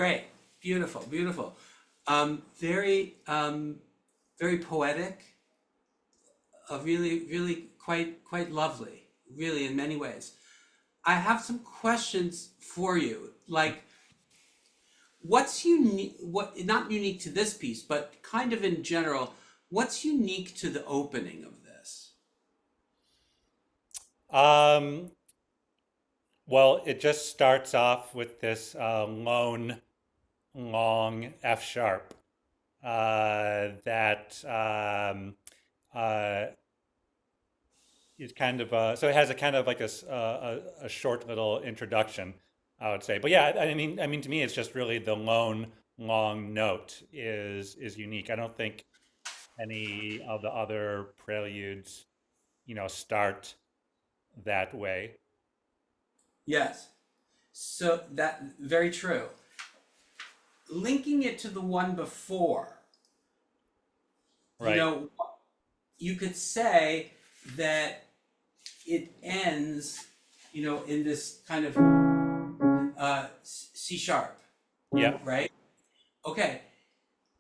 Great. Beautiful. Beautiful. Very, very poetic. Really, really quite lovely. Really, in many ways. I have some questions for you. Like, what's unique? What not unique to this piece, but kind of in general. What's unique to the opening of this? Um, well, it just starts off with this lone, long F sharp that uh, is kind of so it has a kind of like a short little introduction, I would say. But yeah, I mean, to me, it's just really the lone, long note is unique. I don't think any of the other preludes, start that way. Yes. So that very true. Linking it to the one before, you Right. know, you could say that it ends, in this kind of C sharp, Yeah. right? Okay,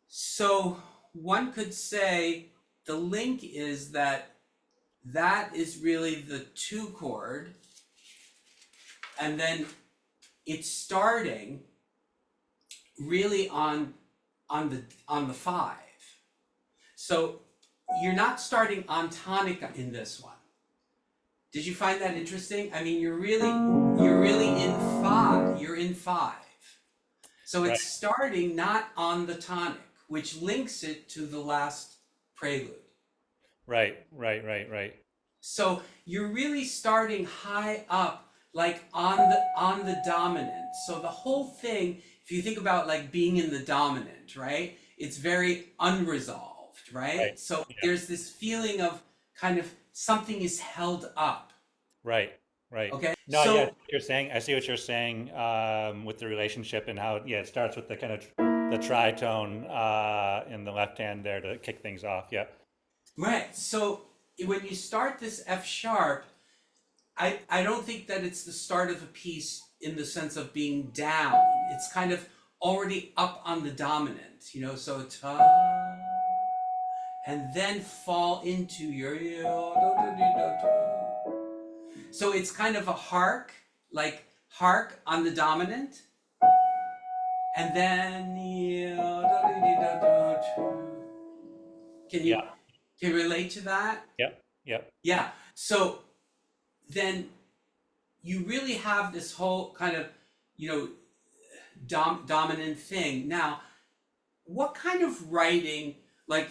so one could say the link is that that is really the two chord, and then it's starting really on the five. So you're not starting on tonic in this one. Did you find that interesting? I mean, you're really in five. You're in five. So Right. it's starting not on the tonic, which links it to the last prelude. Right. Right. Right. Right. So you're really starting high up, like on the dominant. So the whole thing, if you think about like being in the dominant, right? It's very unresolved, Right. right? So Yeah. there's this feeling of kind of something is held up. Right. Right. Okay. No, yeah, I see So what you're saying. I see what you're saying with the relationship and how, yeah, it starts with the kind of the tritone in the left hand there to kick things off. Yeah. right. So when you start this F sharp, I don't think that it's the start of a piece in the sense of being down. It's kind of already up on the dominant, so ta, and then fall into your so it's kind of a hark, like hark on the dominant, and then can you Yeah. can you relate to that? Yep. Yep. Yeah. So then you really have this whole kind of you know dominant thing. Now, what kind of writing, like,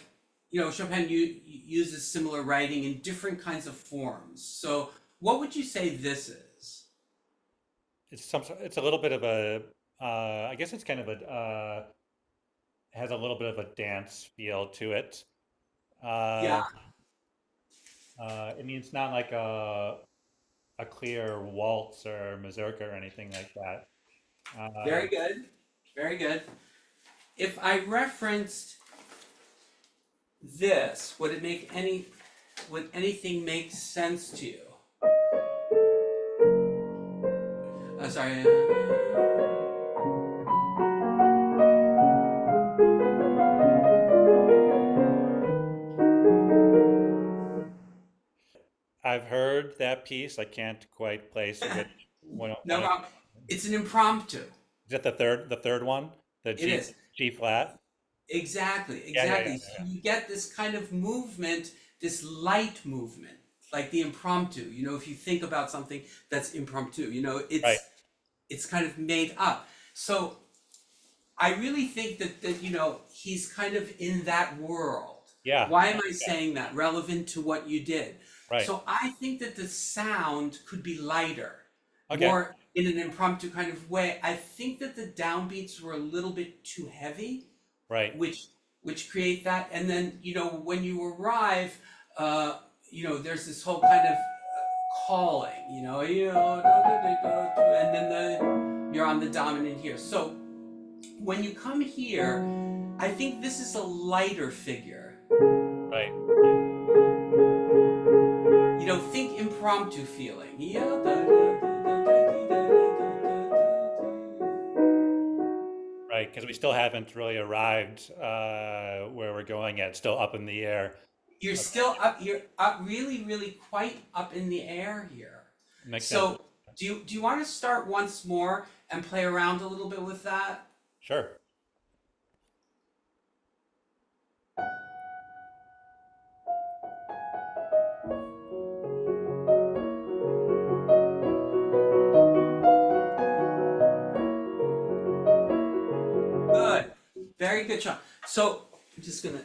Chopin uses similar writing in different kinds of forms. So, what would you say this is? It's a little bit of a, I guess it's kind of a, has a little bit of a dance feel to it. Yeah, Uh, I mean, it's not like a clear waltz or mazurka or anything like that. very good, very good. If I referenced this, would anything make sense to you? Sorry. I've heard that piece. I can't quite place which No one of problem. It's an impromptu. is that the third one, the It is. G flat? Exactly, Yeah, yeah, exactly. So yeah, you get this kind of movement, this light movement, like the impromptu. If you think about something that's impromptu, yeah. Right, it's kind of made up. So I really think that he's kind of in that world. yeah, Why am I saying that? Relevant to what you did. right. So I think that the sound could be lighter, Okay, more in an impromptu kind of way. I think that the downbeats were a little bit too heavy, right, which create that. And then when you arrive, there's this whole kind of calling, and then you're on the dominant here. So when you come here, I think this is a lighter figure. right, Think impromptu feeling. because we still haven't really arrived where we're going yet. It's still up in the air. You're still up, you're up really, really quite up in the air here. Makes sense. So do you want to start once more and play around a little bit with that? Sure. Good. Very good job. So I'm just gonna,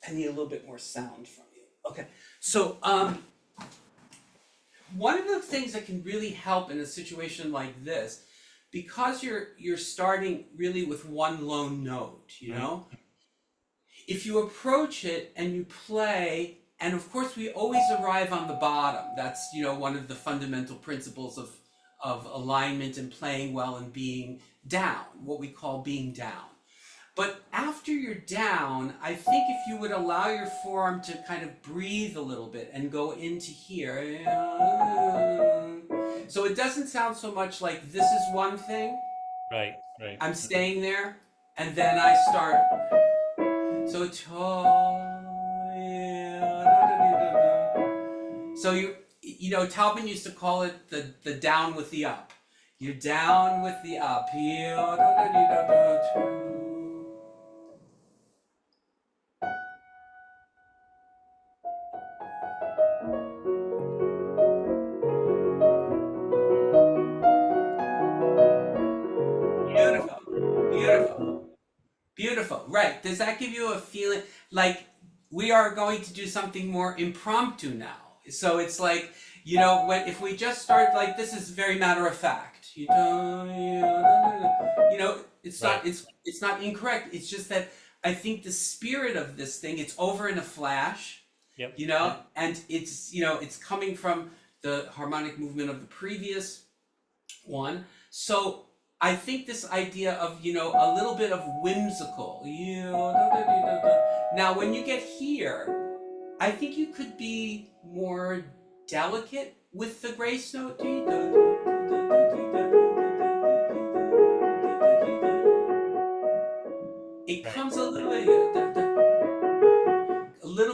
I need a little bit more sound from you. Okay. So one of the things that can really help in a situation like this, because you're starting really with one lone note, you know, if you approach it and you play, and of course we always arrive on the bottom. That's, you know, one of the fundamental principles of alignment and playing well and being down, what we call being down. But after you're down, I think if you would allow your forearm to kind of breathe a little bit and go into here. So it doesn't sound so much like this is one thing. Right, right. I'm staying there, and then I start. So it's so you know, Taubman used to call it the down with the up. You're down with the up. Beautiful. Beautiful. Beautiful. Right. Does that give you a feeling like we are going to do something more impromptu now? So it's like, you know, when if we just start like this is very matter of fact. You know, it's not it's not incorrect. It's just that I think the spirit of this thing, it's over in a flash. Yep. You know, and it's, you know, it's coming from the harmonic movement of the previous one. So I think this idea of, you know, a little bit of whimsical. Now, when you get here, I think you could be more delicate with the grace note. It comes a little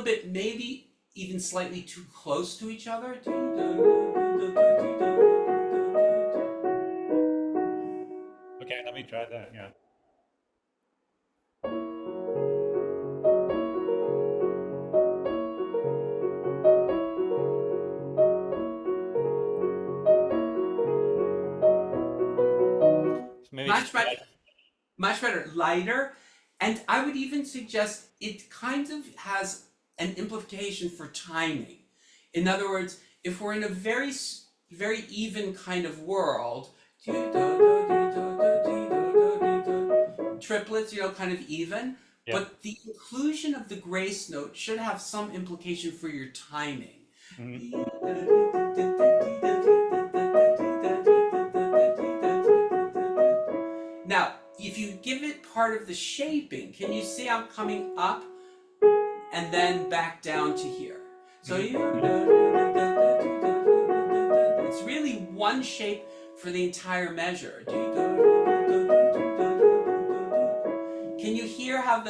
bit, maybe even slightly too close to each other. Okay, let me try that. Yeah. So maybe Much just better, much better, lighter, and I would even suggest it kind of has an implication for timing. In other words, if we're in a very even kind of world, triplets, you know, kind of even, yeah. but the inclusion of the grace note should have some implication for your timing. Now, if you give it part of the shaping, can you see I'm coming up and then back down to here? So it's really one shape for the entire measure. Can you hear how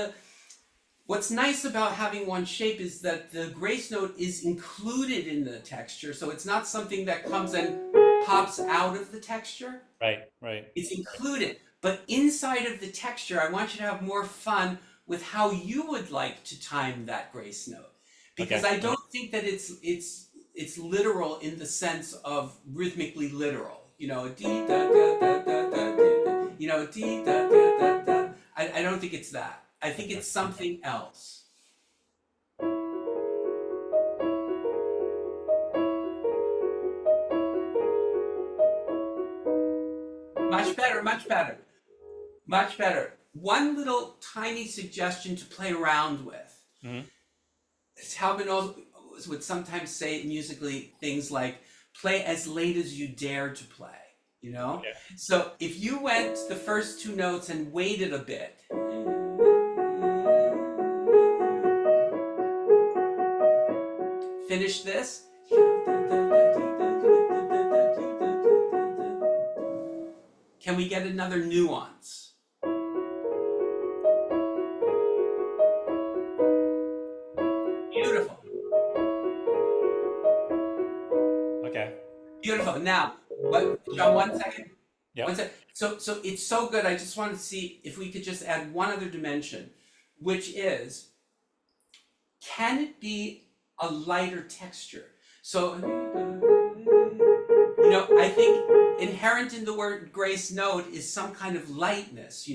what's nice about having one shape is that the grace note is included in the texture, so it's not something that comes and pops out of the texture. Right, right. It's included, but inside of the texture, I want you to have more fun with how you would like to time that grace note, because Okay. I don't think that it's literal in the sense of rhythmically literal. You know, dee da da da da da, you know, dee da da da da. I don't think it's that. I think it's something else. Much better, much better, much better. One little tiny suggestion to play around with. Mm-hmm. Taubman would sometimes say musically things like, play as late as you dare to play, you know? Okay. So if you went the first two notes and waited a bit, finish this, can we get another nuance? Now, what, John, one second. One Yep. sec. So it's so good. I just wanted to see if we could just add one other dimension, which is, can it be a lighter texture? So, I think inherent in the word grace note is some kind of lightness,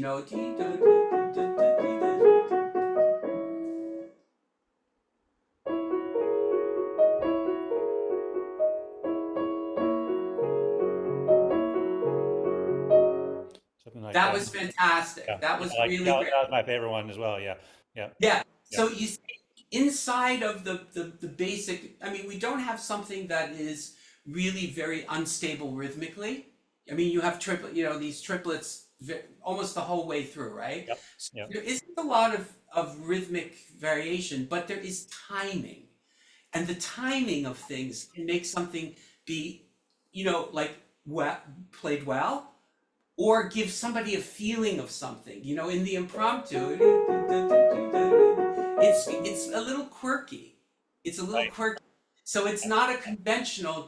Something like That that. was fantastic. Yeah. That Yeah. was Like really that, great. that was my favorite one as well. Yeah. Yeah. Yeah. Yeah. So you see, inside of the basic, I mean, we don't have something that is really very unstable rhythmically. I mean, you have these triplets almost the whole way through, right? Yep. So Yep. there isn't a lot of rhythmic variation, but there is timing. And the timing of things can make something be, like well, played well, or give somebody a feeling of something. In the impromptu, it's a little quirky. It's a little Right. quirky. So it's not a conventional.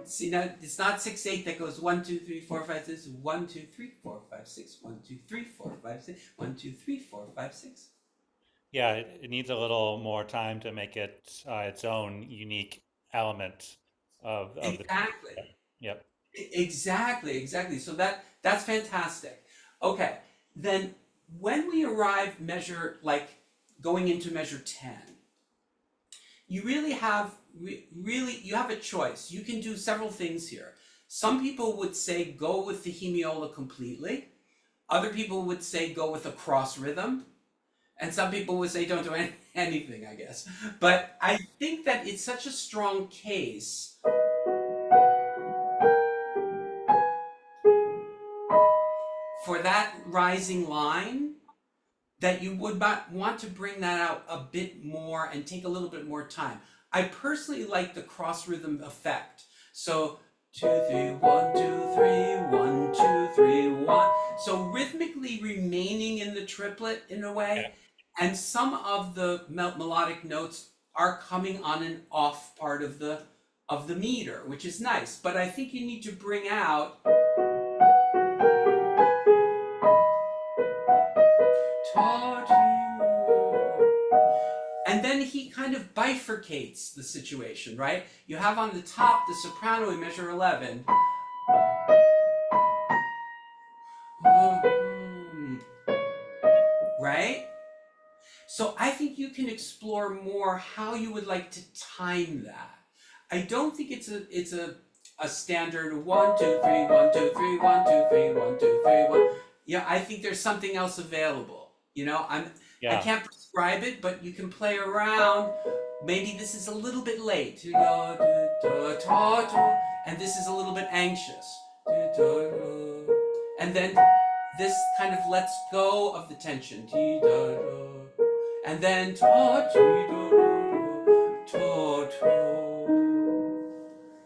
See, now it's not 6/8 that goes 1 2 3 4 5 6 1 2 3 4 5 6 1 2 3 4 5 6 1 2 3 4 5 6. Yeah. It needs a little more time to make it its own unique element of the piece. Exactly. Yep. Yep. Exactly. So that's fantastic. Okay, then when we arrive measure like going into measure 10, you really have really you have a choice. You can do several things here. Some people would say go with the hemiola completely. Other people would say go with a cross rhythm. And some people would say don't do anything, I guess. But I think that it's such a strong case for that rising line that you would want to bring that out a bit more and take a little bit more time. I personally like the cross rhythm effect. So 2 3 1 2 3 1 2 3 1. So rhythmically remaining in the triplet in a way, and some of the melodic notes are coming on an off part of the meter, which is nice. But I think you need to bring out and then he kind of bifurcates the situation, right? You have on the top the soprano in measure 11. Right? So I think you can explore more how you would like to time that. I don't think it's a standard 1 2 3 1 2 3 1 2 3 1 2 3 1. Yeah, I think there's something else available. I Yeah. can't prescribe it, but you can play around. Maybe this is a little bit late, and this is a little bit anxious, and then this kind of lets go of the tension, and then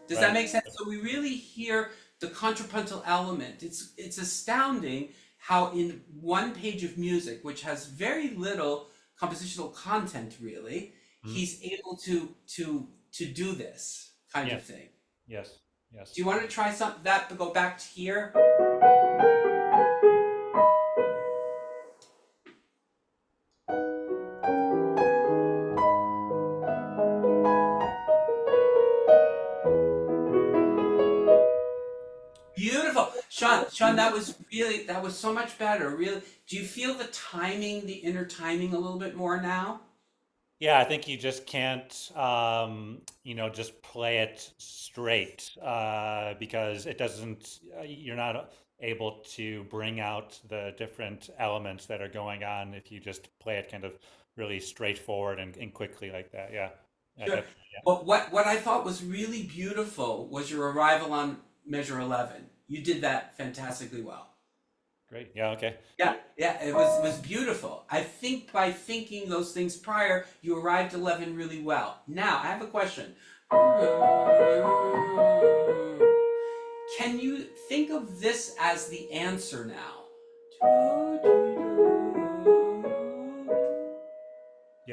does that Right. make sense? So we really hear the contrapuntal element. It's astounding how in one page of music, which has very little compositional content really, Mhm. he's able to do this kind of Yes. thing. Yes. Yes. Do you want to try something that to go back to here? Beautiful. Sean, that was so much better. Really, do you feel the timing, the inner timing a little bit more now? Yeah, I think you just can't, just play it straight because it doesn't, you're not able to bring out the different elements that are going on if you just play it kind of really straightforward and quickly like that. Yeah, yeah, Sure. definitely. Yeah, But what I thought was really beautiful was your arrival on measure 11. You did that fantastically well. great. Yeah, okay. Yeah, it was beautiful. I think by thinking those things prior, you arrived 11 really well. Now, I have a question. Can you think of this as the answer now?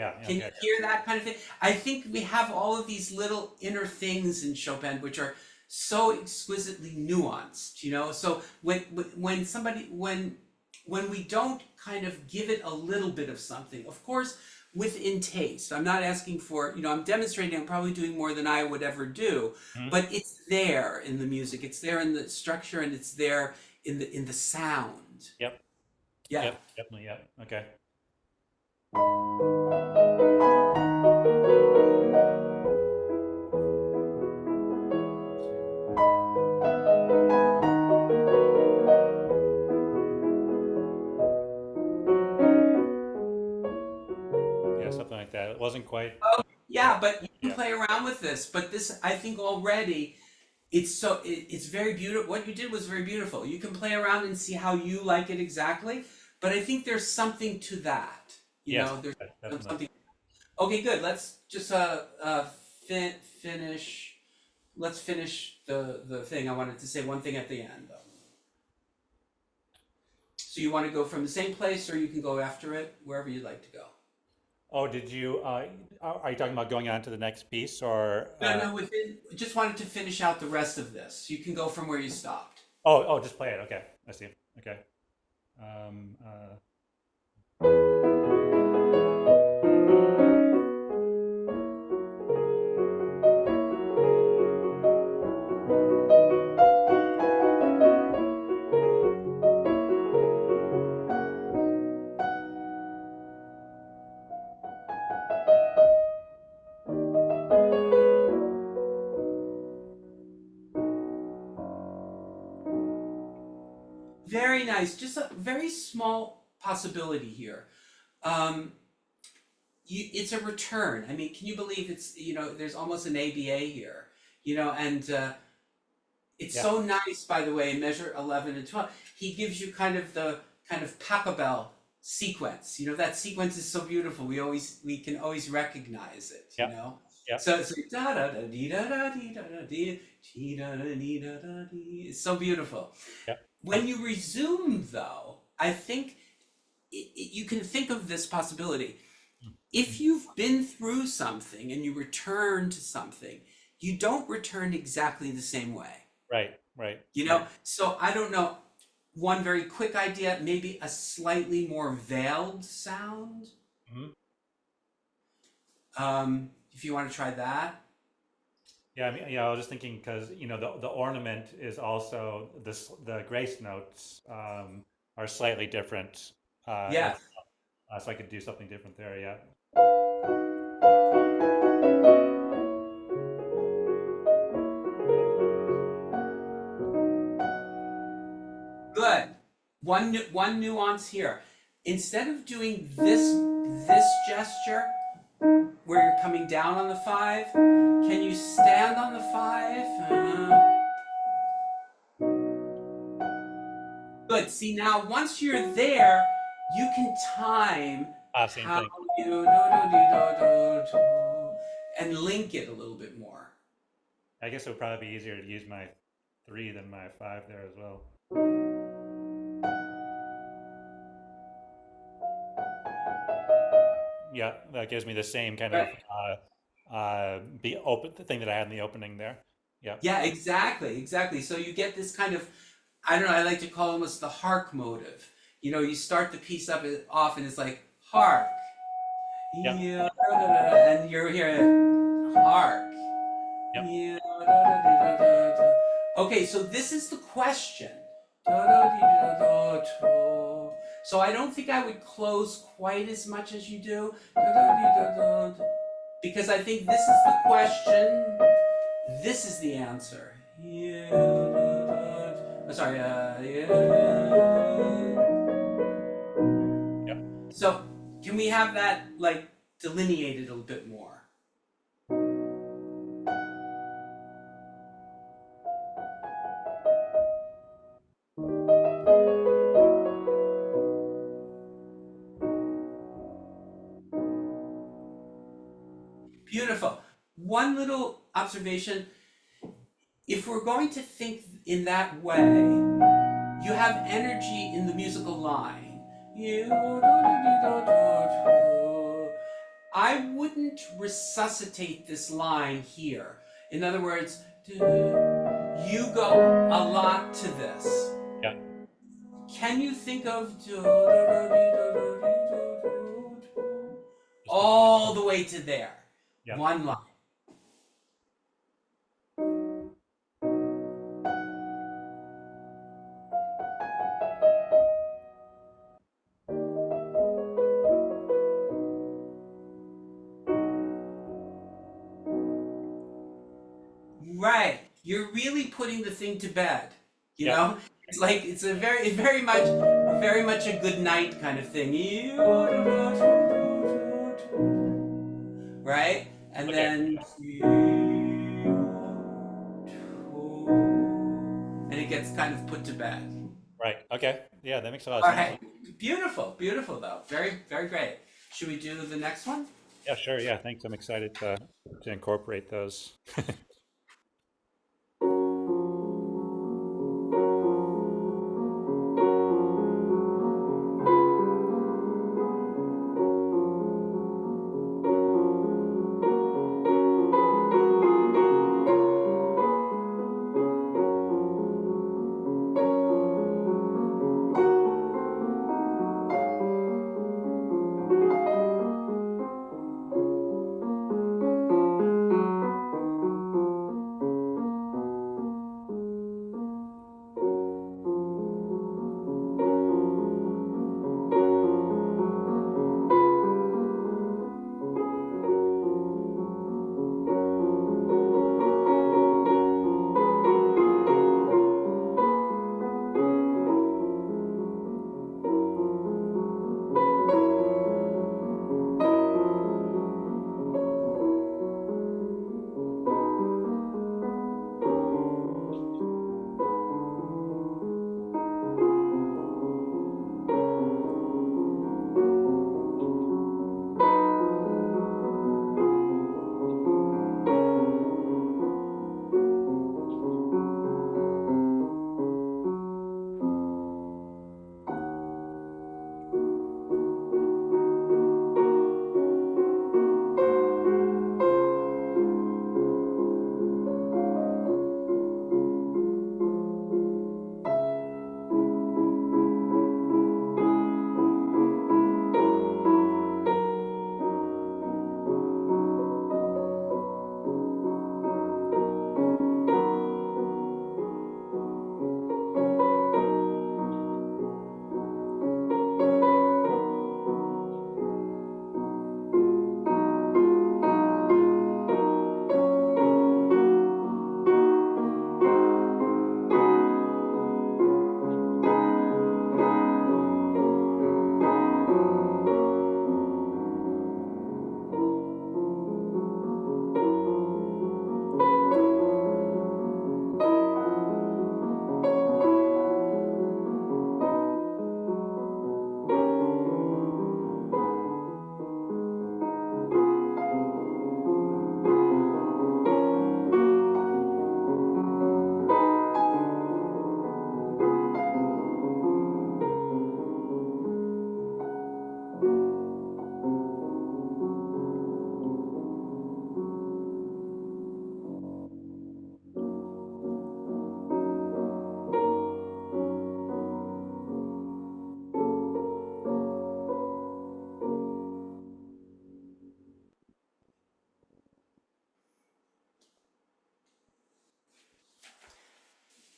Yeah. Can you Okay. hear that kind of thing? I think we have all of these little inner things in Chopin which are so exquisitely nuanced, you know? So when somebody when we don't kind of give it a little bit of something, of course, within taste. I'm not asking for, you know, I'm demonstrating, I'm probably doing more than I would ever do, Mhm. but it's there in the music, it's there in the structure, and it's there in the sound. Yep. Yeah. Yep. Definitely. Yep. Okay. Let's see. Yeah, something like that. It wasn't quite. Oh, Yeah. yeah, but you can Yeah. play around with this. But this, I think already, it's very beautiful. What you did was very beautiful. You can play around and see how you like it exactly. But I think there's something to that. You Yes. know, there's Definitely. something. Okay, good. Let's just finish. Let's finish the thing. I wanted to say one thing at the end though. So you want to go from the same place, or you can go after it, wherever you'd like to go. Oh, did you? Are you talking about going on to the next piece, or? No, no, within. Just wanted to finish out the rest of this. You can go from where you stopped. Oh, just play it. Okay, I see. Okay. Um, uh, Very nice. Just a very small possibility here. Um, it's a return. I mean, can you believe it's, you know, there's almost an ABA here, you know, and it's yeah. so nice, by the way, in measure 11 and 12. He gives you kind of the kind of Pachelbel sequence. You know, that sequence is so beautiful. We can always recognize it, you Yeah. know? Yeah. So it's like da da da dee da da dee da da dee dee da da dee da da dee. It's so beautiful. Yeah. When you resume, though, I think you can think of this possibility. If you've been through something and you return to something, you don't return exactly the same way. Right. Right. You Right. know, so I don't know. One very quick idea, maybe a slightly more veiled sound. Hmm. If you want to try that. Yeah. I mean, yeah. I was just thinking because the ornament is also the grace notes are slightly different. Yeah, So I could do something different there. Yeah. good. One nuance here. Instead of doing this gesture where you're coming down on the five, can you stand on the five? Good. See, now once you're there, you can time Same how thing. you do, do, do, do, do, and link it a little bit more. I guess it would probably be easier to use my 3 than my 5 there as well. Yeah, that gives me the same kind of Right. be open the thing that I had in the opening there. Yeah. Yeah, exactly, exactly. So you get this kind of, I don't know, I like to call it almost the hark motive. You know, you start the piece up off and it's like hark. Yeah. Yeah, da, da, da, da, and you're here, hark. Yep. Yeah, da, da, da, da, da, da. Okay, so this is the question. Da, da, dee, da, da, da. So I don't think I would close quite as much as you do. Da, da, dee, da, da, da. Because I think this is the question. This is the answer. Yeah, da, da, da. Oh, sorry. Yeah. Yep. So can we have that like delineated a little bit more? Beautiful. One little observation. If we're going to think in that way, you have energy in the musical line. I wouldn't resuscitate this line here. In other words, you go a lot to this. Yeah. Can you think of Just the, all the way to there? yeah. One line. Right. You're really putting the thing to bed. You Yeah. know? It's like it's a very much a good night kind of thing. Right? And Okay. then and it gets kind of put to bed. Right. Okay. Yeah, that makes a lot of All sense. right. Beautiful, beautiful though. Very, very great. Should we do the next one? Yeah, sure. Yeah, thanks. I'm excited to incorporate those.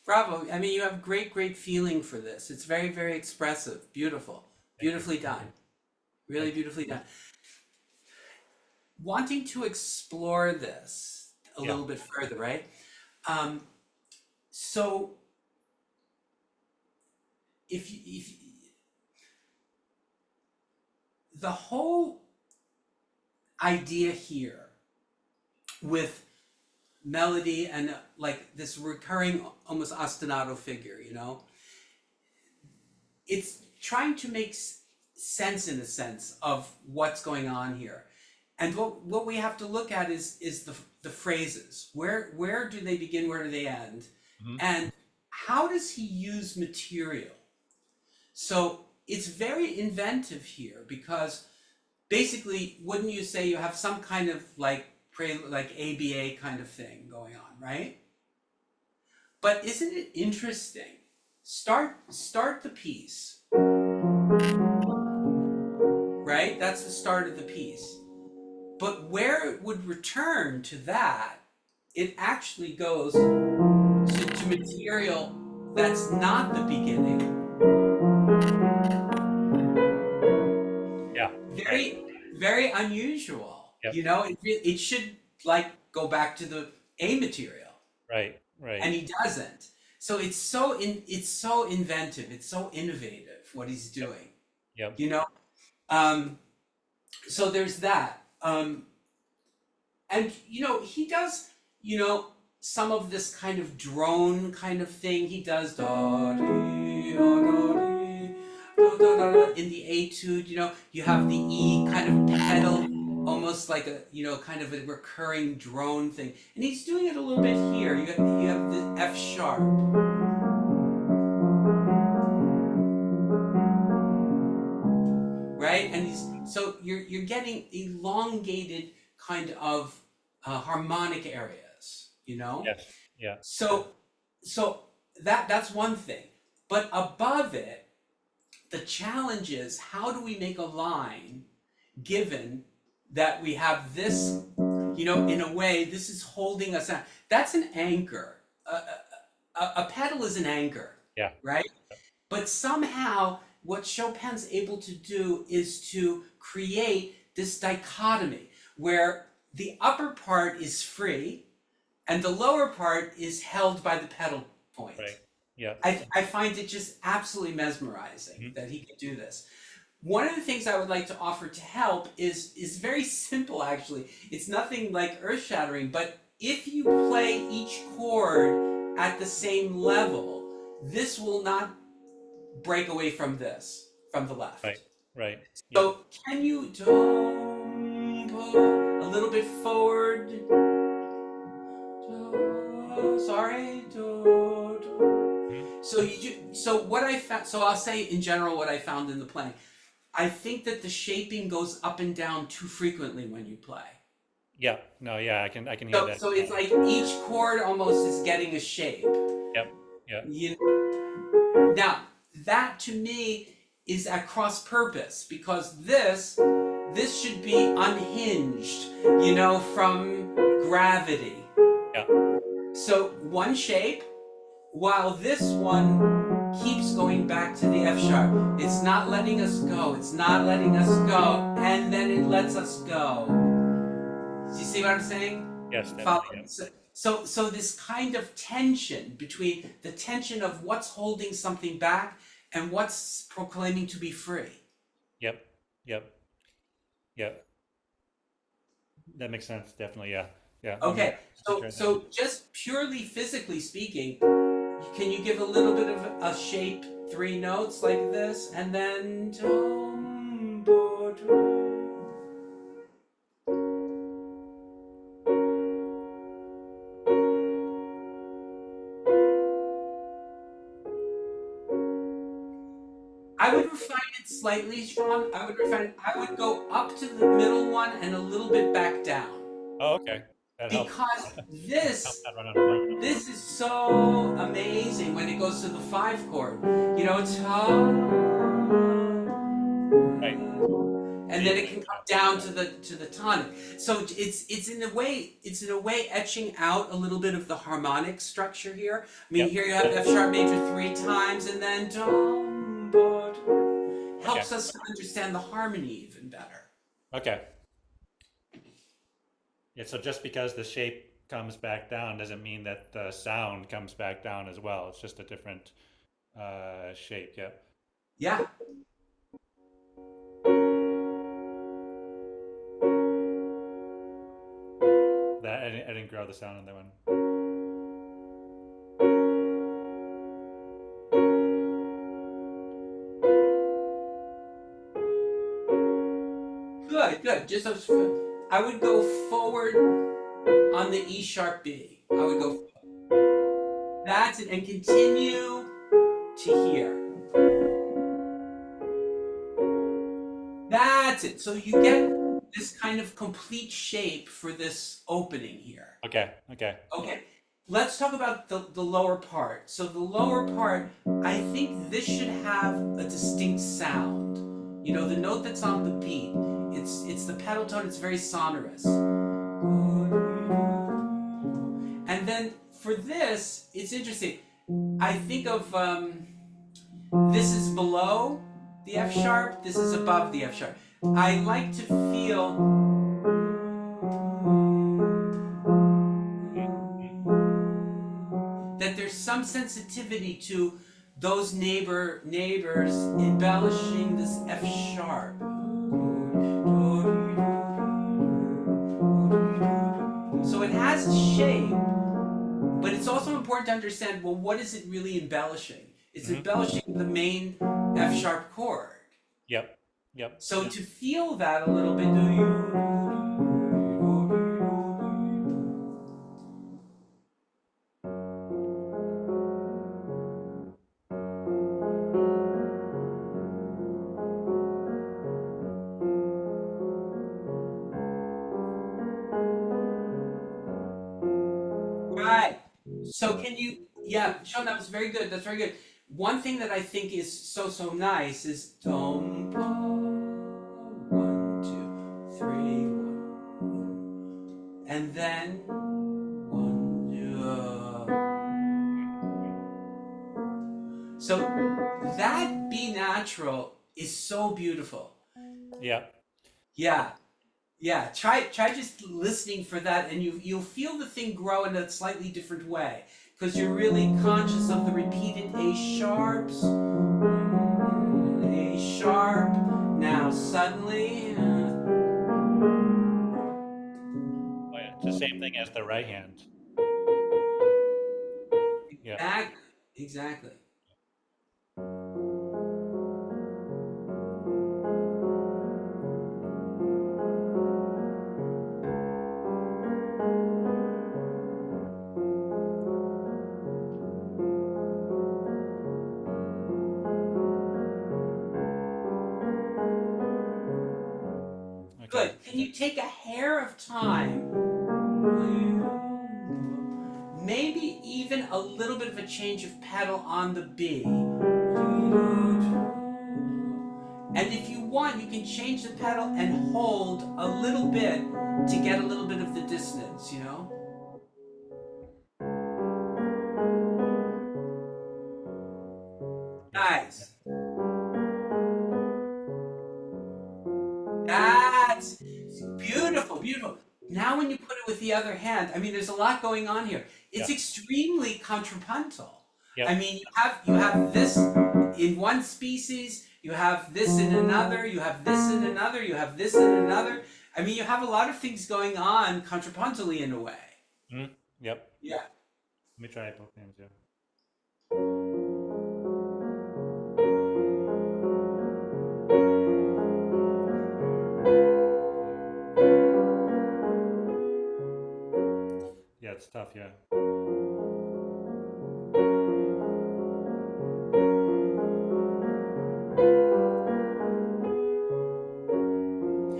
Bravo. I mean, you have great, great feeling for this. It's very, very expressive. Beautiful. Thank you. Beautifully done. Really Thank you. beautifully done. Wanting to explore this a Yeah. little bit further, right? Um, so if the whole idea here with melody and like this recurring almost ostinato figure, you know, it's trying to make sense in a sense of what's going on here. And what we have to look at is the phrases. Where do they begin? Where do they end? Hmm. And how does he use material? So it's very inventive here because basically, wouldn't you say you have some kind of like like ABA kind of thing going on, right? But isn't it interesting? Start the piece, right? That's the start of the piece. But where it would return to that, it actually goes to material that's not the beginning. Yeah. Right. Very, very unusual. Yep. You know, it should like go back to the A material, Right. Right. and he doesn't. So it's so inventive. It's so innovative what he's Yep. doing. Yep. You know, um, so there's that. And he does some of this kind of drone kind of thing. He does da dee da dee in the etude. You have the E kind of pedal, almost like a kind of a recurring drone thing, and he's doing it a little bit here. You have the F sharp, right? And so you're getting elongated kind of harmonic areas, Yes. Yeah. So that's one thing. But above it, the challenge is, how do we make a line given that we have this, in a way, this is holding us out. That's an anchor. A pedal is an anchor, Yeah. right? But somehow, what Chopin's able to do is to create this dichotomy where the upper part is free and the lower part is held by the pedal point. Right. Yeah. I find it just absolutely mesmerizing that he could do this. One of the things I would like to offer to help is very simple, actually. It's nothing like earth-shattering, but if you play each chord at the same level, this will not break away from this, from the left. Right. Right. Yeah. So can you a little bit forward? Sorry. So what I found. So I'll say in general what I found in the playing. I think that the shaping goes up and down too frequently when you play. Yeah. No. Yeah. I can hear that. So it's like each chord almost is getting a shape. Yep. Yeah. Now that to me is at cross purpose, because this should be unhinged, from gravity. Yeah. So one shape, while this one keeps going back to the F sharp. It's not letting us go. It's not letting us go, and then it lets us go. Do you see what I'm saying? Yes. Definitely. Yeah. So this kind of tension between the tension of what's holding something back and what's proclaiming to be free. Yep. Yep. Yep. That makes sense. Definitely. Yeah. Yeah. Okay, Try that. so just purely physically speaking, can you give a little bit of a shape, 3 notes like this, and then I would refine it slightly, Sean. I would go up to the middle one and a little bit back down. Oh, okay. That helps. Because this Not run out of room. this is so amazing when it goes to the 5 chord. It's Right. and then it can come down to the tonic. So it's in a way etching out a little bit of the harmonic structure here. I mean, Yep. here you have F sharp major 3 times, and then helps us to understand the harmony even better. Okay. Yeah. So just because the shape comes back down doesn't mean that the sound comes back down as well. It's just a different shape. Yeah. Yeah. I didn't grow the sound on that one. Good. Just I would go forward on the E sharp B. I would go. That's it, and continue to here. That's that's it. So you get this kind of complete shape for this opening here. Okay. Okay. Okay, let's talk about the lower part. So the lower part, I think this should have a distinct sound. You know, the note that's on the beat, it's the pedal tone, it's very sonorous. And then for this, it's interesting. I think of this is below the F sharp, this is above the F sharp. I like to feel that there's some sensitivity to those neighbors embellishing this F sharp. So it has a shape, but it's also important to understand, well, what is it really embellishing? It's Hmm. embellishing the main F sharp chord. Yep. Yep. So Yep. to feel that a little bit, right. So can you, yeah, Sean, that was very good. That's very good. One thing that I think is so nice is dom pa, 1, 2, 3, 1, and then 1, 2. So that B natural is so beautiful. Yep. Yeah, yeah. Try just listening for that, and you'll feel the thing grow in a slightly different way because you're really conscious of the repeated A sharps, A sharp. Now suddenly, Oh yeah. It's the same thing as the right hand. Yeah. exactly, exactly. Okay. Good. Can you take a hair of time? Maybe even a little bit of a change of pedal on the B. And if you want, you can change the pedal and hold a little bit to get a little bit of the dissonance, you know? Yep. Nice. That's beautiful, beautiful. Now when you put it with the other hand, I mean, there's a lot going on here. It's Yep. extremely contrapuntal. I Yep. mean, you have this in one species, you have this in another, you have this in another, you have this in another. I mean, you have a lot of things going on contrapuntally in a way. Mhm. Yep. Yeah. Let me try both hands. Yeah. Yeah. It's tough. Yeah.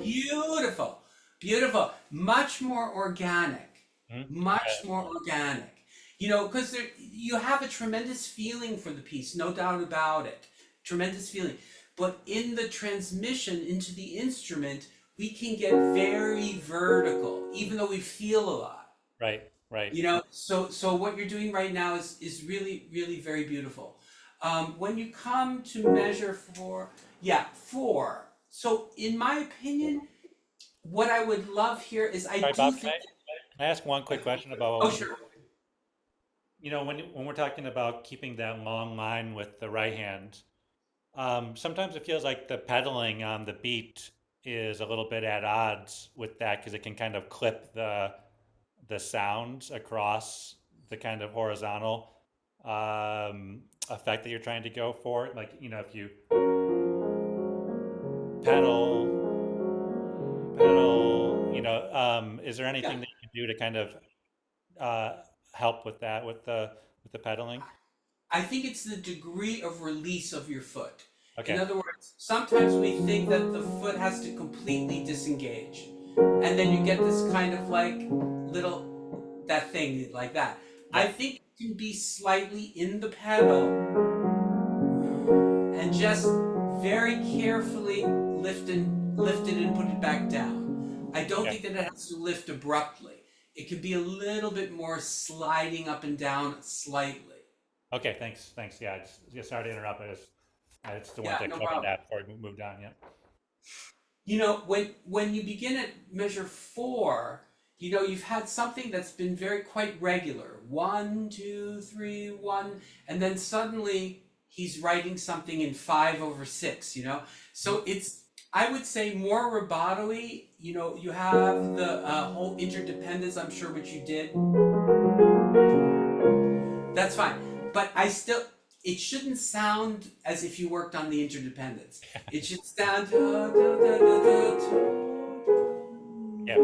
Beautiful. Beautiful. Much more organic. Mhm. Much more organic. You know, because you have a tremendous feeling for the piece, no doubt about it. Tremendous feeling. But in the transmission into the instrument, we can get very vertical, even though we feel a lot. Right. Right. You know, so what you're doing right now is really very beautiful. When you come to measure for, yeah, 4. So in my opinion, what I would love here is I Sorry, do Bob. Can think. I ask one quick question about Oh, what sure. when we're talking about keeping that long line with the right hand? Sometimes it feels like the pedaling on the beat is a little bit at odds with that because it can kind of clip the sounds across the kind of horizontal effect that you're trying to go for. Like, if you pedal, is there Yeah, anything that you can do to kind of uh, help with that with the pedaling? I think it's the degree of release of your foot. In Okay. other words, sometimes we think that the foot has to completely disengage, and then you get this kind of like little that thing like that. I Yep. think it can be slightly in the pedal and just very carefully lift it and put it back down. I don't Okay. think that it has to lift abruptly. It can be a little bit more sliding up and down slightly. Okay. Thanks. Thanks. Yeah. Sorry to interrupt. I just want Yeah, to no cover problem. that before we moved on. Yeah. You know, when you begin at measure four, you know, you've had something that's been very quite regular. One, two, three, one, and then suddenly he's writing something in 5/6, you know? So it's, I would say, more rubato-y. You know, you have the whole interdependence, I'm sure, which you did. That's fine. But I still, it shouldn't sound as if you worked on the interdependence. It should sound. Yeah.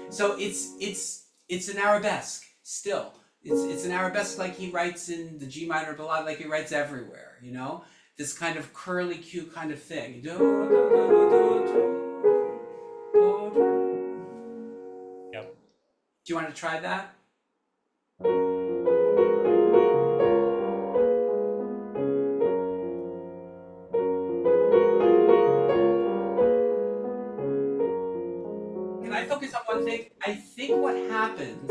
So it's an arabesque still. It's an arabesque like he writes in the G minor ballade, like he writes everywhere. You know, this kind of curly Q kind of thing. Yep. Do you want to try that? Can I focus on one thing? I think what happens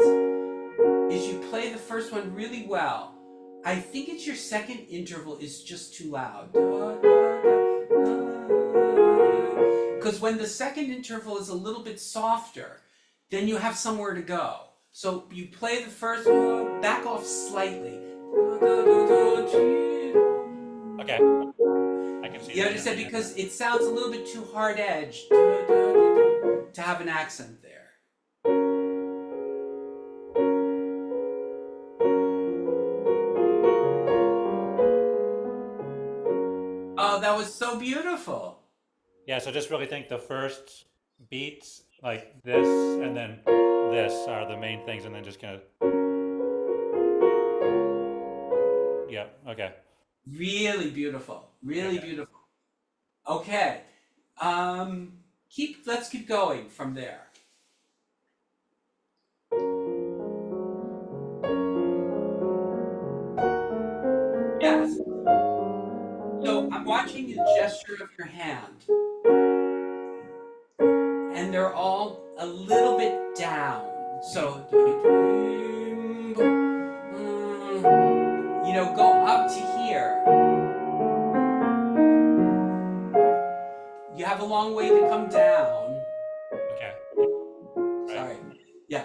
is you play the first one really well. I think it's your second interval is just too loud. Because when the second interval is a little bit softer, then you have somewhere to go. So you play the first one, back off slightly. Okay. I can see You that. Yeah. understand? Because it sounds a little bit too hard edged to have an accent there. Oh, that was so beautiful. Yeah. So just really think the first beats like this and then this are the main things, and then just kind of yeah. Okay. Really beautiful. Really Okay. beautiful. Okay. Um, let's keep going from there. Yes. So I'm watching the gesture of your hand, and they're all a little bit down. Mhm. So, you know, go up to here. You have a long way to come down. Okay. Right. Sorry. Yeah.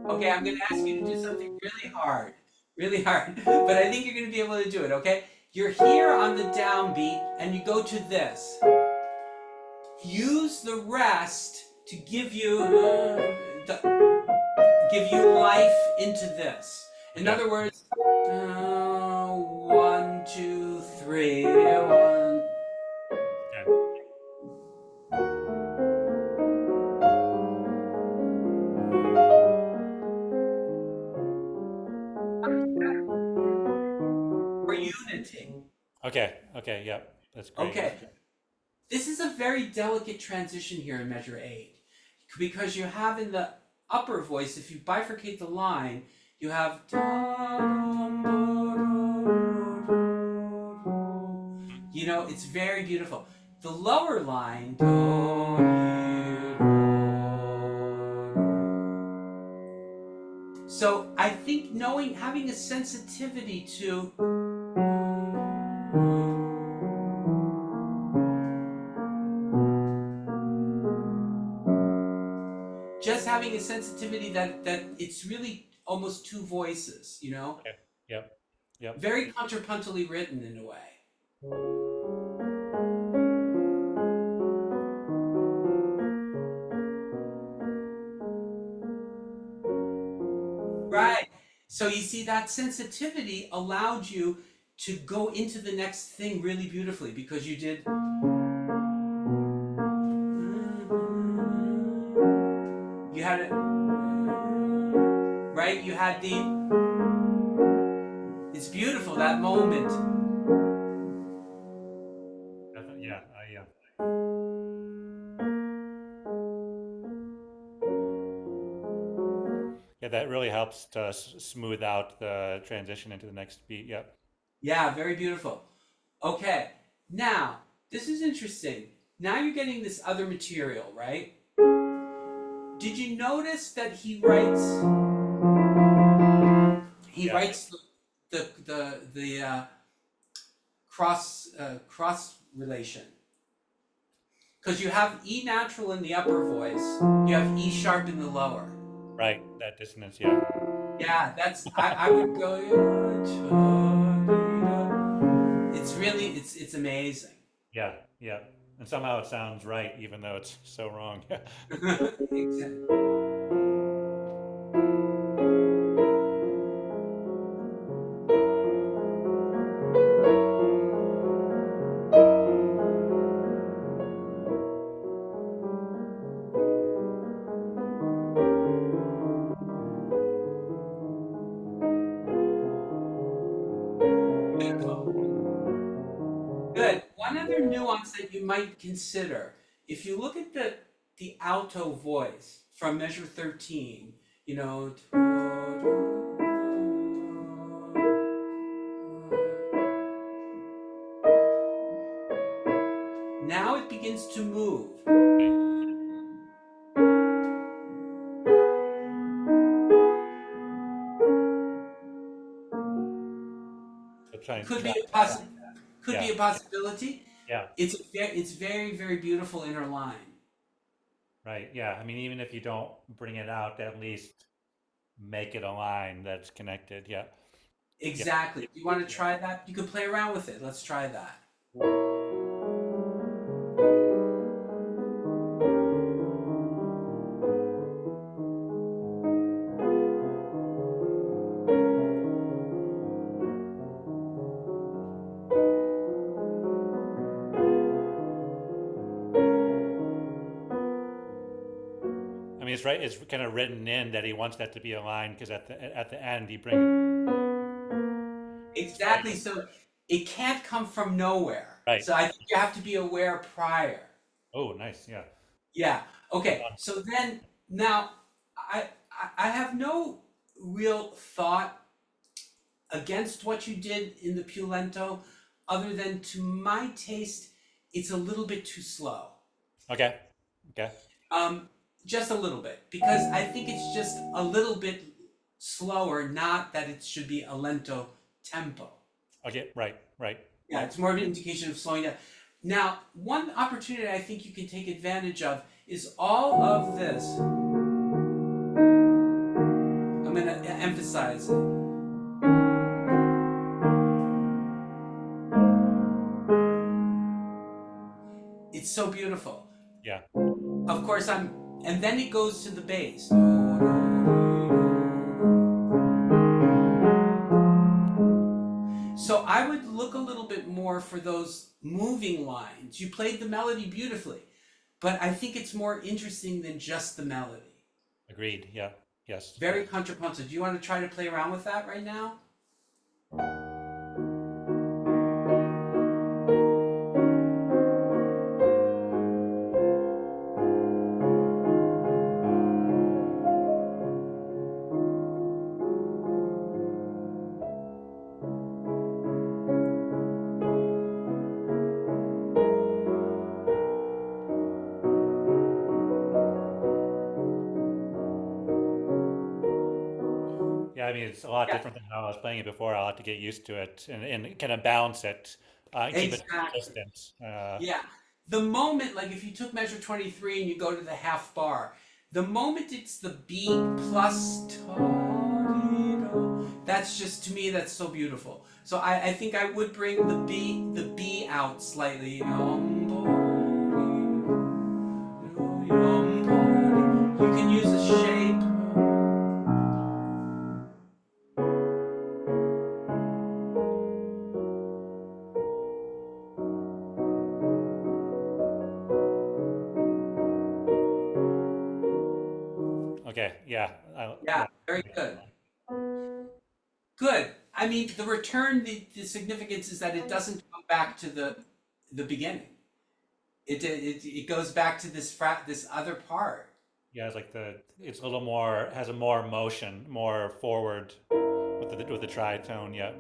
Okay, I'm going to ask you to do something really hard. Really hard. But I think you're going to be able to do it, okay? You're here on the downbeat, and you go to this. Use the rest to give you life into this. In Okay. other words, 1, 2, 3, 1. Okay. For unity. Okay. Okay. Yep. That's great. Okay, this is a very delicate transition here in measure 8 because you have in the upper voice, if you bifurcate the line, you have. You know, it's very beautiful. The lower line. So I think having a sensitivity to just having a sensitivity that it's really almost two voices, you know, Okay. Yep. Yep. very contrapuntally written in a way. Right. So you see that sensitivity allowed you to go into the next thing really beautifully because you did. You had it, right? You had it's beautiful, that moment. Yeah, yeah, that really helps to smooth out the transition into the next beat. Yep. Yeah, very beautiful. Okay, now, this is interesting. Now you're getting this other material, right? Did you notice that he Yeah. writes the cross relation? Because you have E natural in the upper voice, you have E sharp in the lower. Right. That dissonance. Yeah. Yeah, I would go. It's really it's amazing. Yeah. Yeah. And somehow it sounds right, even though it's so wrong. Yeah. Exactly. Beautiful. Good. One other nuance that you might consider, if you look at the alto voice from measure 13, you know, now it begins to move. So trying to Could be track a that. could Yeah. be a possibility. Yeah. It's very very beautiful inner line. Right. Yeah. I mean, even if you don't bring it out, at least make it a line that's connected. Yeah. Yeah. Exactly. Do you want to Yeah. try that? You can play around with it. Let's try that. I mean, it's right. It's kind of written in that he wants that to be a line because at the end he brings. Exactly. So it can't come from nowhere. Right. So I think you have to be aware prior. Oh, nice. Yeah. Yeah. Okay. So then now I have no real thought against what you did in the Pulento, other than to my taste, it's a little bit too slow. Okay. Okay. Um, just a little bit, because I think it's just a little bit slower, not that it should be a lento tempo. Okay. Right. Right. Yeah, it's more of an indication of slowing down. Now, one opportunity I think you can take advantage of is all of this. I'm going to emphasize it. It's so beautiful. Yeah. Of course, and then it goes to the bass. So I would look a little bit more for those moving lines. You played the melody beautifully, but I think it's more interesting than just the melody. Agreed. Yeah. Yes. Very contrapuntal. Do you want to try to play around with that right now? Yeah. I mean, it's a lot Yeah, different than how I was playing it before. I'll have to get used to it and kind of balance it and keep it exactly. consistent. Yeah. The moment, like if you took measure 23 and you go to the half bar, the moment it's the beat plus that's just, to me, that's so beautiful. So I think I would bring the B out slightly. You can use a shape. Okay. Yeah. Yeah, Yeah. very good. Good. I mean, the return, the significance is that it doesn't come back to the beginning. It goes back to this other part. Yeah. It's like it's a little more, has a more motion, more forward with the tritone. Yeah.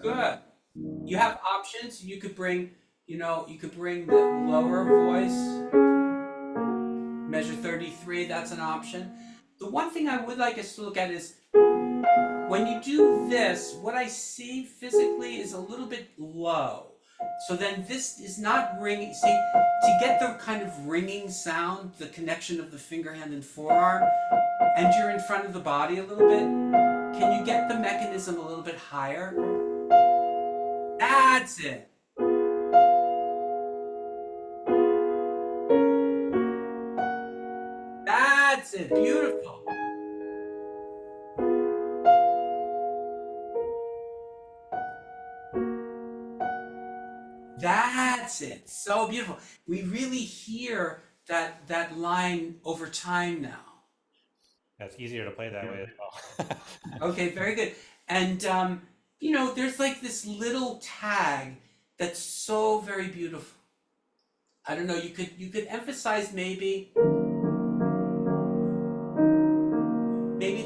Good. You have options. You could bring the lower voice, measure 33, that's an option. The one thing I would like us to look at is when you do this, what I see physically is a little bit low. So then this is not ringing. See, to get the kind of ringing sound, the connection of the finger, hand, and forearm, and you're in front of the body a little bit, can you get the mechanism a little bit higher? That's it. That's it. Beautiful. That's it. So beautiful. We really hear that line over time now. That's easier to play that way as well. Okay, very good. And there's like this little tag that's so very beautiful. I don't know. You could emphasize maybe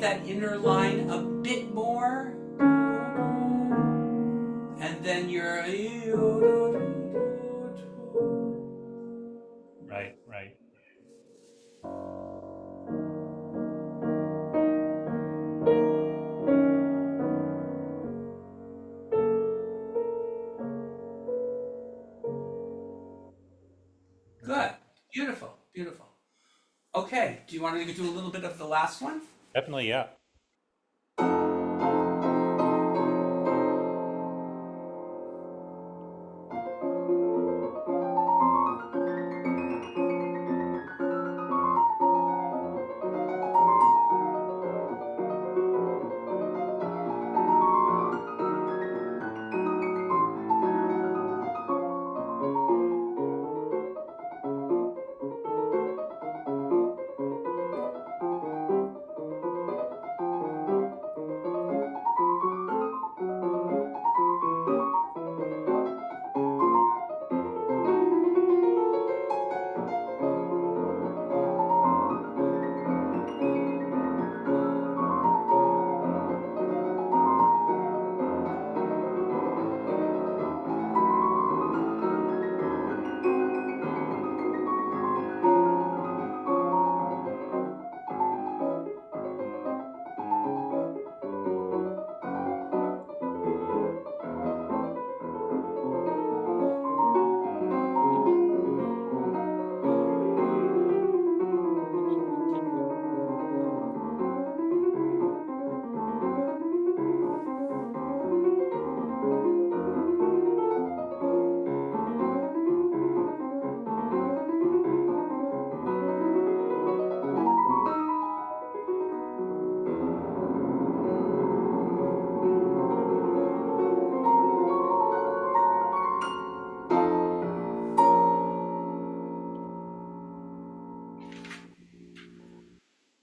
that inner line a bit more, and then you're Right. Right. Okay. good. Beautiful, beautiful. Okay, do you want to do a little bit of the last one? Definitely. Yeah.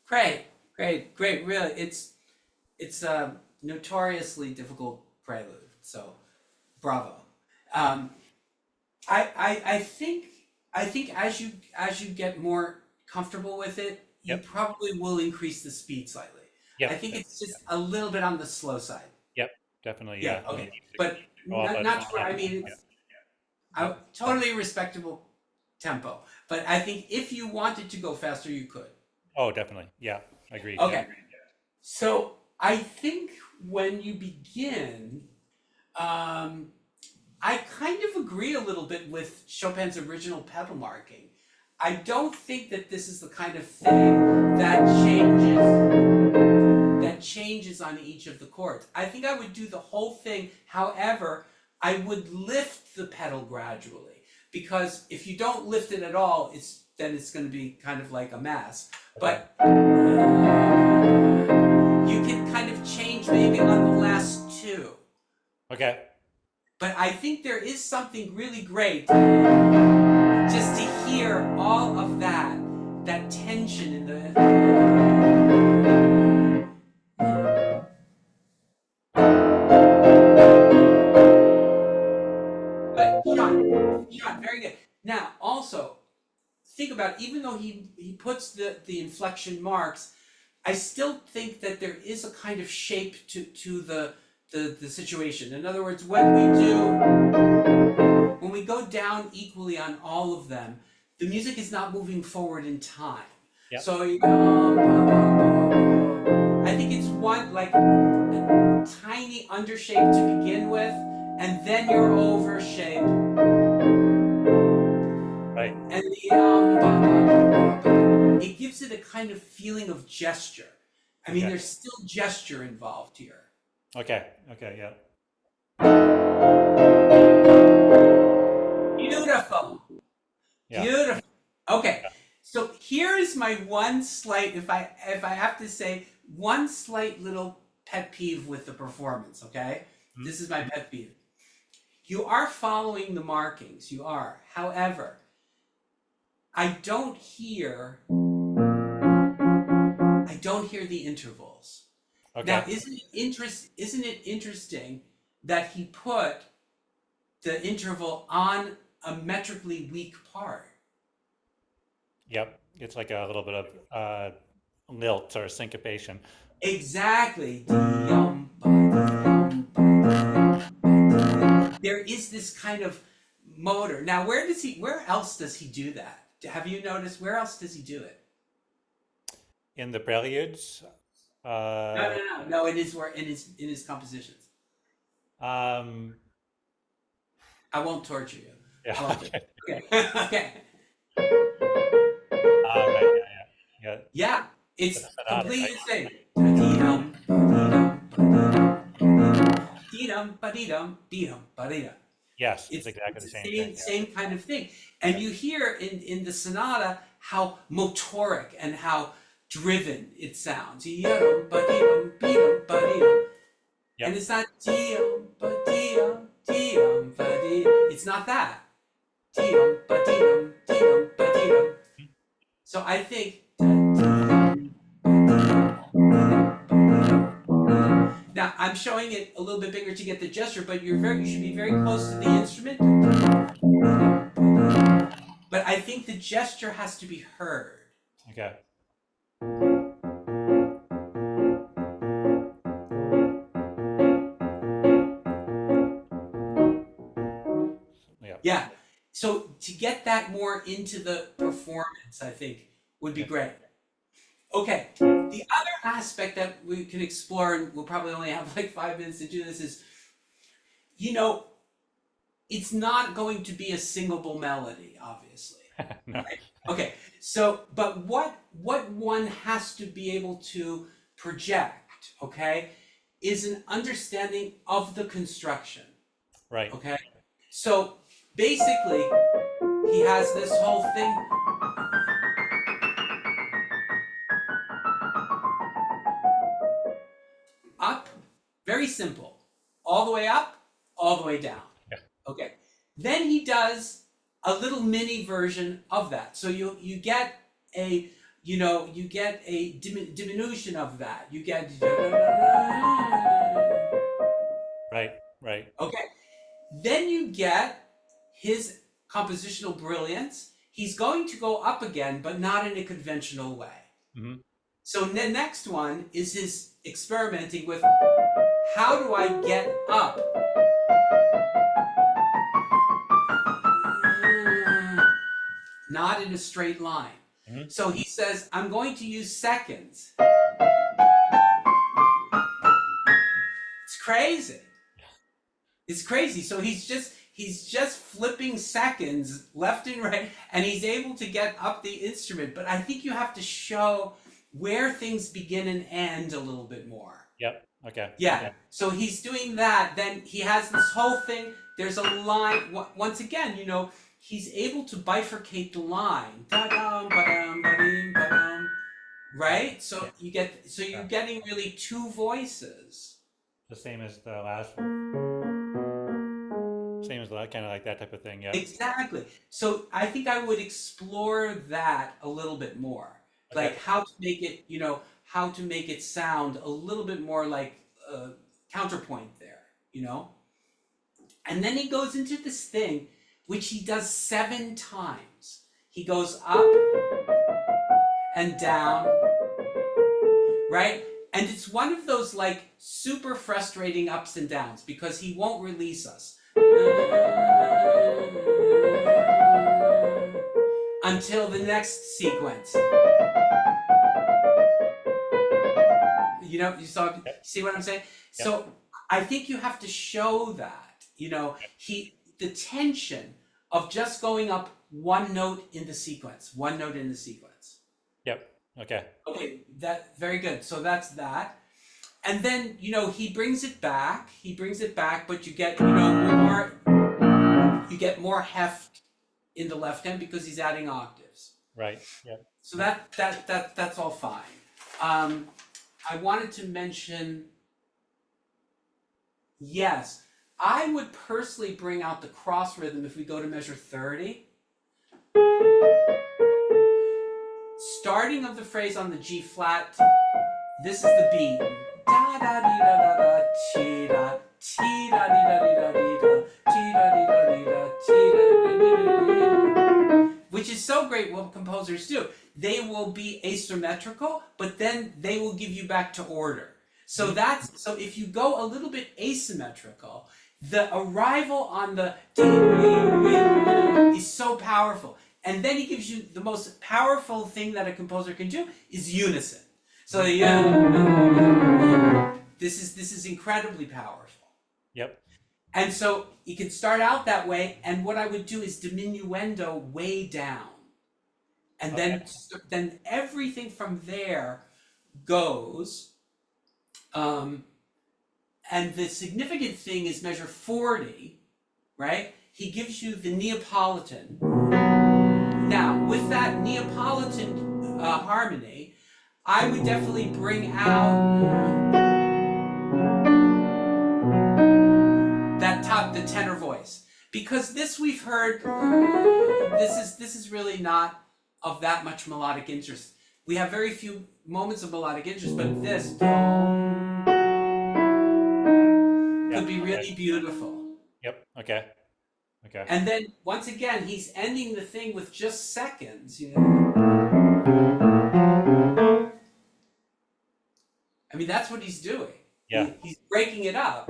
Great, great, great. Really, it's a notoriously difficult prelude. So, bravo. Um, I think as you get more comfortable with it, you Yep. probably will increase the speed slightly. I Yep. think it's just a little bit on the slow side. Yep. Definitely. Yeah. Yeah. It Okay. needs to But go up not to, a I mean, yeah. it's a Yep. totally respectable tempo. But I think if you wanted to go faster, you could. Oh, definitely. Yeah. Agreed. Yeah. Okay. So I think when you begin, um, I kind of agree a little bit with Chopin's original pedal marking. I don't think that this is the kind of thing that changes on each of the chords. I think I would do the whole thing. However, I would lift the pedal gradually, because if you don't lift it at all, then it's going to be kind of like a mess. Okay. But you can kind of change maybe on the last two. Okay. But I think there is something really great just to hear all of that tension in the. But Sean, very good. Now, also think about, even though he puts the inflection marks, I still think that there is a kind of shape to the situation. In other words, when we go down equally on all of them, the music is not moving forward in time. Yeah. So I think it's one like a tiny undershape to begin with, and then your overshape, Right. and it gives it a kind of feeling of gesture. I mean, Okay. there's still gesture involved here. Okay. Okay. Yeah. Beautiful. Yeah. Beautiful. Okay. Yeah. So here is my one slight, if I have to say, one slight little pet peeve with the performance, okay? Mhm. This is my pet peeve. You are following the markings, you are. However, I don't hear the intervals. Now, Okay. isn't it interesting that he put the interval on a metrically weak part? Yep. It's like a little bit of lilt or syncopation. Exactly. There is this kind of motor. Now, where else does he do that? Have you noticed, where else does he do it? In the Preludes, No, uh, no, no, no, in his work, in his compositions. um, I won't torture you. yeah. I won't torture Okay. you. Okay. Okay. Right. Yeah. Yeah. Yeah. Yeah, The it's sonata, completely right? the same. Yes. It's It's exactly the the same thing. same kind of thing. And Yeah. you hear in the sonata how motoric and how driven it sounds. And Yeah. it's not it's not that. Yep. So I think now I'm showing it a little bit bigger to get the gesture, but you should be very close to the instrument. But I think the gesture has to be heard. Okay. Yeah. Yeah. So to get that more into the performance, I think would be Yeah. great. Okay. The other aspect that we can explore, and we'll probably only have like 5 minutes to do this, is, you know, it's not going to be a singable melody, obviously. No. Right? Okay. So, but what one has to be able to project, okay, is an understanding of the construction. Right. Okay. So basically, he has this whole thing. Up, very simple. All the way up, all the way down. Yeah. Okay. Then he does a little mini version of that. So you get a diminution of that. You get Right. Right. okay. Then you get his compositional brilliance. He's going to go up again, but not in a conventional way. Hmm. So the next one is his experimenting with, how do I get up? Not in a straight line. Hmm. So he says, I'm going to use seconds. It's crazy. It's crazy. So he's just flipping seconds left and right, and he's able to get up the instrument. But I think you have to show where things begin and end a little bit more. Yep. Okay. Yeah. So he's doing that. Then he has this whole thing. There's a line. Once again, he's able to bifurcate the line. Da-dum, ba-dum, ba-dum, ba-dum. Right? So you're getting really two voices. The same as the last one. Same as that, kind of like that type of thing. Yeah. Exactly. So I think I would explore that a little bit more. Okay. Like how to make it, how to make it sound a little bit more like counterpoint there. And then he goes into this thing, which he does 7 times. He goes up and down, right? And it's one of those like super frustrating ups and downs because he won't release us until the next sequence. See what I'm saying? Yep. So I think you have to show that, the tension of just going up one note in the sequence. Yep. Okay. Okay, that very good. So that's that. And then, he brings it back, but you get, more heft in the left hand because he's adding octaves. Right. Yep. So that's all fine. I wanted to mention, yes, I would personally bring out the cross rhythm if we go to measure 30. Starting of the phrase on the G flat, this is the beat. Da da dee da da da ti da ti da dee da dee da dee da ti da dee da dee da ti da dee da, which is so great what composers do. They will be asymmetrical, but then they will give you back to order. So so if you go a little bit asymmetrical, the arrival on the is so powerful. And then he gives you the most powerful thing that a composer can do is unison. So this is incredibly powerful. Yep. And so you can start out that way, and what I would do is diminuendo way down. And then everything from there goes. And the significant thing is measure 40, right? He gives you the Neapolitan. Now, with that Neapolitan harmony, I would definitely bring out the tenor voice, because this we've heard. This is really not of that much melodic interest. We have very few moments of melodic interest, but this could be really beautiful. Yep. Okay. Okay. And then once again, he's ending the thing with just seconds. I mean, that's what he's doing. Yeah. He's breaking it up.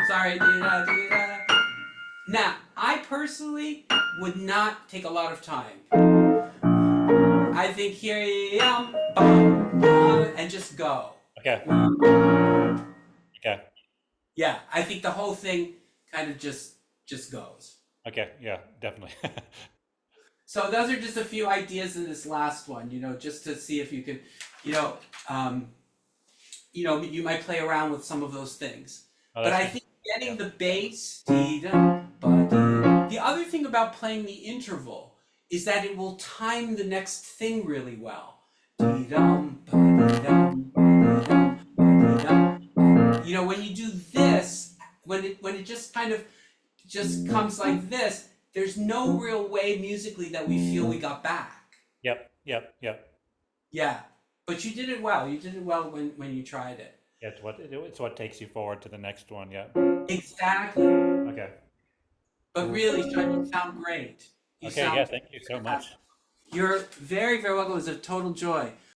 Sorry. Now, I personally would not take a lot of time. I think here I am, and just go. Okay. Okay. Yeah, I think the whole thing kind of just goes. Okay. Yeah. Definitely. So those are just a few ideas in this last one, just to see if you could, you might play around with some of those things. Oh, But I think getting the bass, the other thing about playing the interval is that it will time the next thing really well. When you do this, when it just kind of just comes like this, there's no real way musically that we feel we got back. Yep. Yeah, but you did it well. You did it well when you tried it. Yeah, it's what takes you forward to the next one. Yeah. Exactly. Okay. But really, John, you sound great. Okay. Yeah. Thank you so much. You're very, very welcome. It was a total joy.